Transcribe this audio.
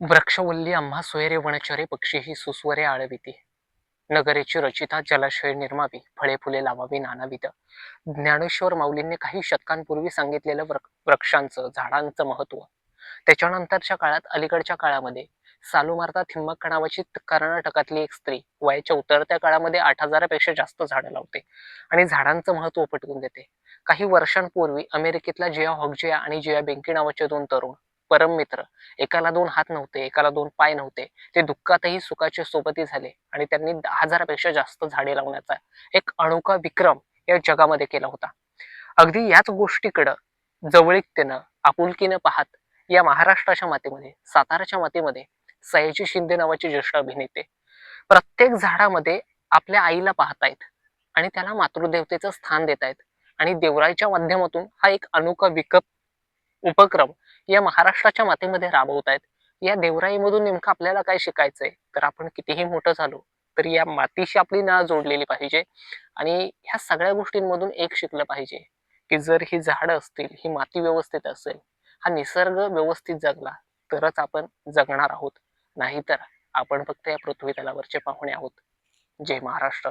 वृक्षवल्ली आम्हा सोयरे वनचरे पक्षीही सुस्वरे आळविती. नगरेची रचिता जलाशय निर्मावी, फळे फुले लावावी नानाविध. ज्ञानेश्वर माऊलींनी काही शतकांपूर्वी सांगितलेलं वृक्षांचं झाडांचं महत्व. त्याच्यानंतरच्या काळात अलीकडच्या काळामध्ये सालू थिम्मक्क नावाची कर्नाटकातली एक स्त्री वयाच्या उतरत्या काळामध्ये 8,000पेक्षा जास्त झाडं लावते आणि झाडांचं महत्व पटवून देते. काही वर्षांपूर्वी अमेरिकेतल्या जिया हॉगजिया आणि जिया बेंकी नावाचे दोन तरुण परम मित्र, एकाला दोन हात नव्हते, एकाला दोन पाय नव्हते, ते दुःखातही सुखाचे सोबती झाले आणि त्यांनी 10,000पेक्षा जास्त झाडे लावण्याचा एक अनोखा विक्रम या जगामध्ये केला होता. अगदी याच गोष्टीकडं जवळीकतेनं आपुलकीनं पाहत या महाराष्ट्राच्या मातीमध्ये, साताराच्या मातीमध्ये सयाजी शिंदे नावाचे ज्येष्ठ अभिनेते प्रत्येक झाडामध्ये आपल्या आईला पाहतायत आणि त्याला मातृदेवतेचं स्थान देतायत आणि देवराईच्या माध्यमातून हा एक अनोखा उपक्रम या महाराष्ट्राच्या मातीमध्ये राबवतायत. या देवराईमधून नेमकं आपल्याला काय शिकायचंय, तर आपण कितीही मोठं झालो तरी या मातीशी आपली नाळ जोडलेली पाहिजे आणि ह्या सगळ्या गोष्टींमधून एक शिकलं पाहिजे की जर ही झाडं असतील, ही माती व्यवस्थित असेल, हा निसर्ग व्यवस्थित जगला तरच आपण जगणार आहोत. नाहीतर आपण फक्त या पृथ्वी तलावरचे पाहुणे आहोत. जय महाराष्ट्र.